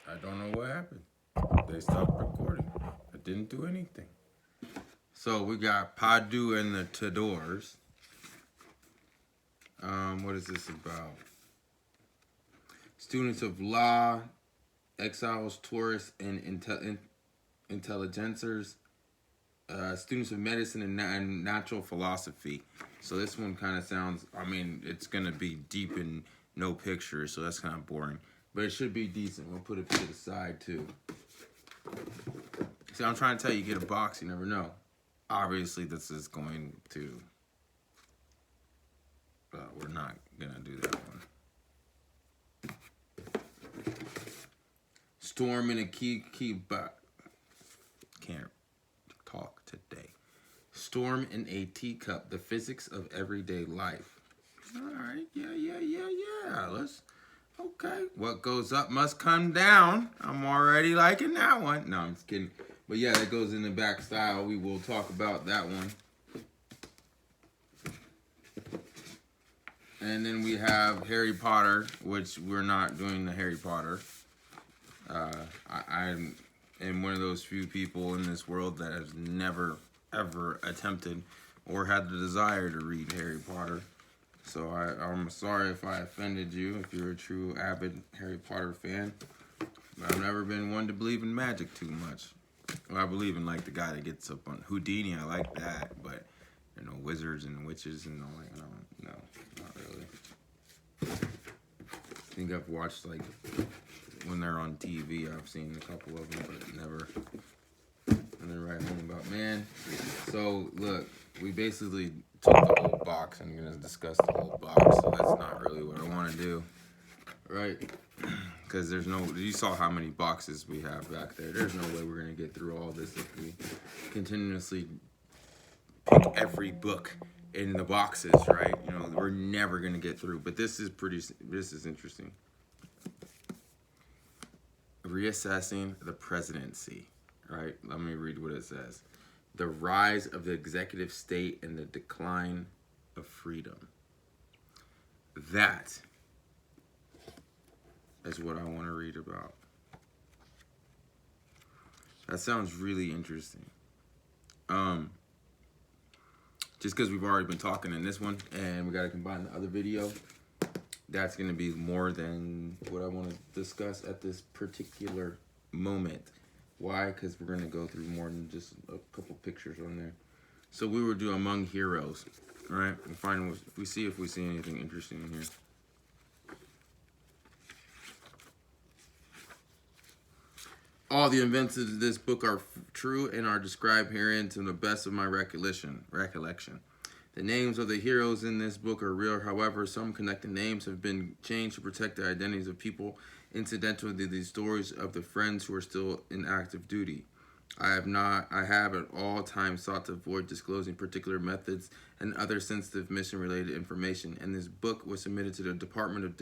I don't know what happened. They stopped recording. I didn't do anything. So we got Padu and the Tudors. What is this about? Students of law, exiles, tourists, and intelligencers. Students of medicine and natural philosophy. So this one kind of sounds, I mean, it's going to be deep in no pictures, so that's kind of boring. But it should be decent. We'll put it to the side, too. See, I'm trying to tell you, get a box, you never know. Obviously, this is going to... we're not going to do that one. Storm in a can't talk today. Storm in a teacup, the physics of everyday life. All right, yeah. Okay. What goes up must come down. I'm already liking that one. No, I'm just kidding. But yeah, that goes in the back style. We will talk about that one. And then we have Harry Potter, which we're not doing the Harry Potter. I'm one of those few people in this world that has never, ever attempted or had the desire to read Harry Potter. So I'm sorry if I offended you, if you're a true avid Harry Potter fan. But I've never been one to believe in magic too much. Well, I believe in like the guy that gets up on Houdini. I like that, but you know, wizards and witches and all that. No, not really. I think I've watched like when they're on TV. I've seen a couple of them, but never write home about. Man, so look, we basically took the whole box and gonna discuss the whole box. So that's not really what I want to do, right? Because there's no, you saw how many boxes we have back there. There's no way we're going to get through all this if we continuously pick every book in the boxes, right? You know, we're never going to get through. But this is interesting. Reassessing the presidency, right? Let me read what it says. The rise of the executive state and the decline of freedom. That is what I want to read about. That sounds really interesting. Just because we've already been talking in this one and we got to combine the other video, that's going to be more than what I want to discuss at this particular moment. Why? Because we're going to go through more than just a couple pictures on there. So we will do Among Heroes, all right? And find if we see anything interesting in here. All the events of this book are true and are described herein to the best of my recollection. The names of the heroes in this book are real. However, some connected names have been changed to protect the identities of people incidental to these stories of the friends who are still in active duty. I have at all times sought to avoid disclosing particular methods and other sensitive mission-related information, and this book was submitted to the Department of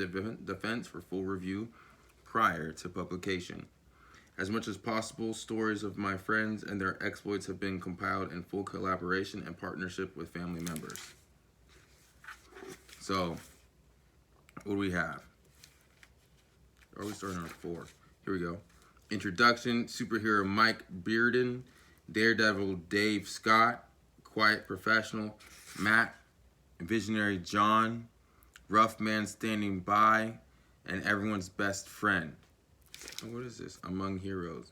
Defense for full review prior to publication. As much as possible, stories of my friends and their exploits have been compiled in full collaboration and partnership with family members. So, what do we have? Are we starting on 4? Here we go. Introduction, superhero Mike Bearden, Daredevil Dave Scott, Quiet Professional Matt, Visionary John, Rough Man Standing By, and Everyone's Best Friend. What is this? Among Heroes.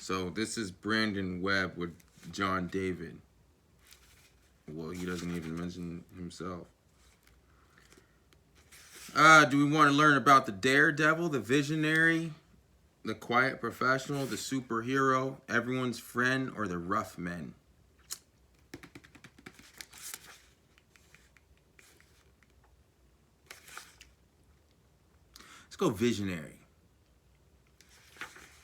So this is Brandon Webb with John David. Well, he doesn't even mention himself. Do we want to learn about the Daredevil, the Visionary, the Quiet Professional, the Superhero, Everyone's Friend, or the Rough Men? Go Visionary.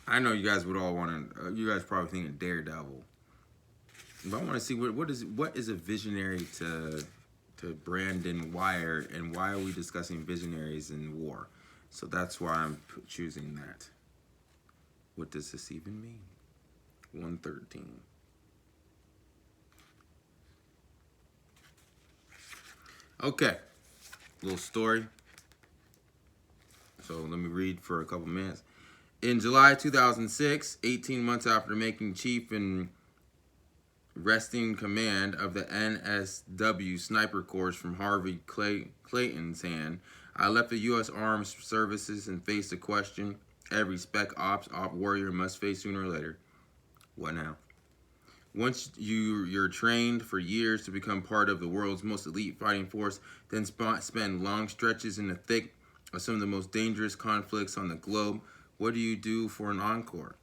I know you guys would all want to. You guys probably thinking Daredevil, but I want to see what is a visionary to Brandon Wire, and why are we discussing visionaries in war? So that's why I'm choosing that. What does this even mean? 113. Okay, little story. So let me read for a couple minutes. In July 2006, 18 months after making chief and resting command of the NSW sniper course from Harvey Clayton's hand, I left the U.S. Armed Services and faced a question every spec ops warrior must face sooner or later. What now? Once you're trained for years to become part of the world's most elite fighting force, then spend long stretches in the thick of some of the most dangerous conflicts on the globe, what do you do for an encore?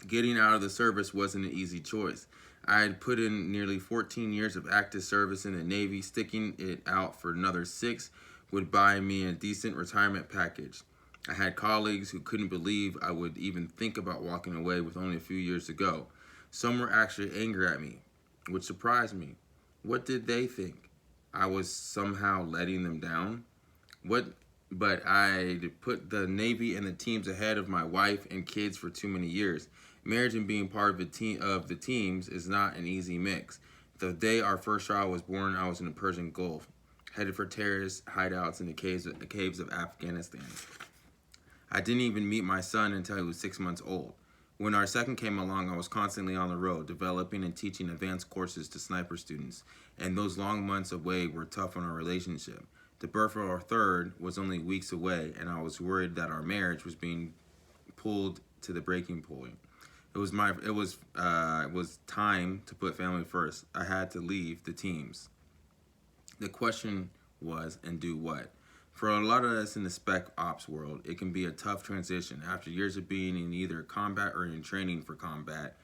Getting out of the service wasn't an easy choice. I had put in nearly 14 years of active service in the Navy. Sticking it out for another 6 would buy me a decent retirement package. I had colleagues who couldn't believe I would even think about walking away with only a few years to go. Some were actually angry at me, which surprised me. What did they think? I was somehow letting them down? But I'd put the Navy and the teams ahead of my wife and kids for too many years. Marriage and being part of the teams is not an easy mix. The day our first child was born, I was in the Persian Gulf, headed for terrorist hideouts in the caves of Afghanistan. I didn't even meet my son until he was 6 months old. When our second came along, I was constantly on the road, developing and teaching advanced courses to sniper students, and those long months away were tough on our relationship. The birth of our third was only weeks away, and I was worried that our marriage was being pulled to the breaking point. It was time to put family first. I had to leave the teams. The question was, and do what? For a lot of us in the spec ops world, it can be a tough transition. After years of being in either combat or in training for combat,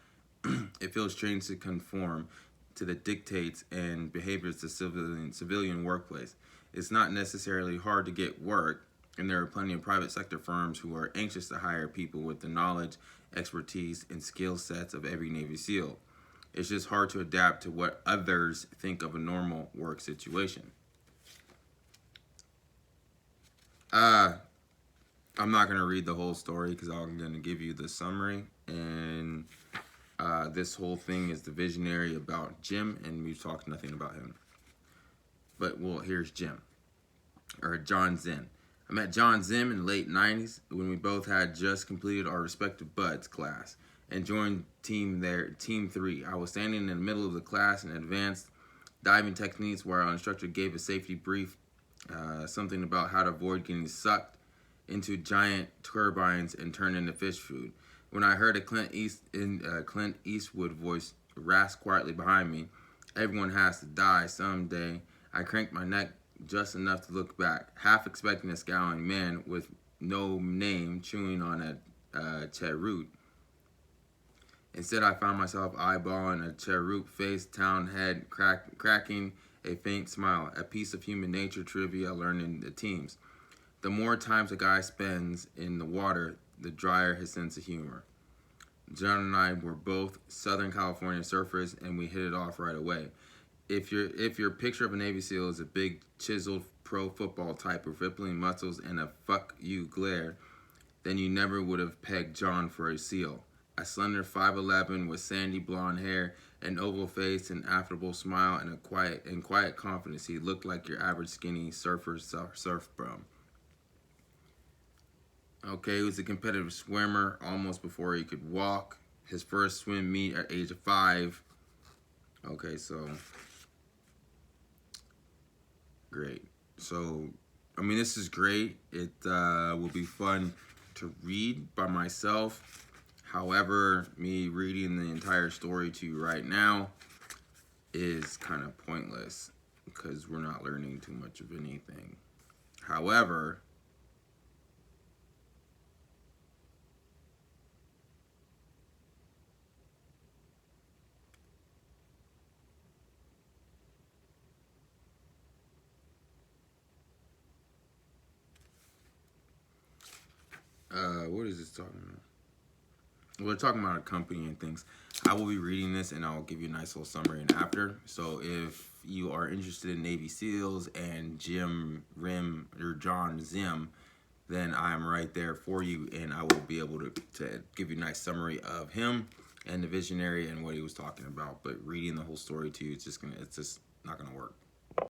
it feels strange to conform to the dictates and behaviors of the civilian workplace. It's not necessarily hard to get work, and there are plenty of private sector firms who are anxious to hire people with the knowledge, expertise, and skill sets of every Navy SEAL. It's just hard to adapt to what others think of a normal work situation. I'm not going to read the whole story because I'm going to give you the summary. And this whole thing is the visionary about Jim, and we've talked nothing about him. But, well, here's Jim, or John Zinn. I met John Zinn in the late 90s when we both had just completed our respective BUDS class and joined Team 3. I was standing in the middle of the class in advanced diving techniques where our instructor gave a safety brief, something about how to avoid getting sucked into giant turbines and turned into fish food. When I heard a Clint Eastwood voice rasp quietly behind me, "Everyone has to die someday," I cranked my neck just enough to look back, half expecting a scowling man with no name chewing on a cheroot. Instead, I found myself eyeballing a cheroot-faced town head cracking a faint smile, a piece of human nature trivia I learned in the teams. The more times a guy spends in the water, the drier his sense of humor. John and I were both Southern California surfers, and we hit it off right away. If your picture of a Navy SEAL is a big, chiseled pro football type with rippling muscles and a "fuck you" glare, then you never would have pegged John for a SEAL. A slender 5'11" with sandy blonde hair, an oval face, an affable smile, and quiet confidence. He looked like your average skinny surfer surf bro. Okay, he was a competitive swimmer almost before he could walk. His first swim meet at age of 5. Okay, so great. So, I mean, this is great. It will be fun to read by myself. However, me reading the entire story to you right now is kind of pointless because we're not learning too much of anything. However, what is this talking about? We're talking about a company and things. I will be reading this and I'll give you a nice little summary and after. So if you are interested in Navy SEALs and Jim Rim or John Zim, then I'm right there for you, and I will be able to give you a nice summary of him and the visionary and what he was talking about. But reading the whole story to you, it's just not gonna work.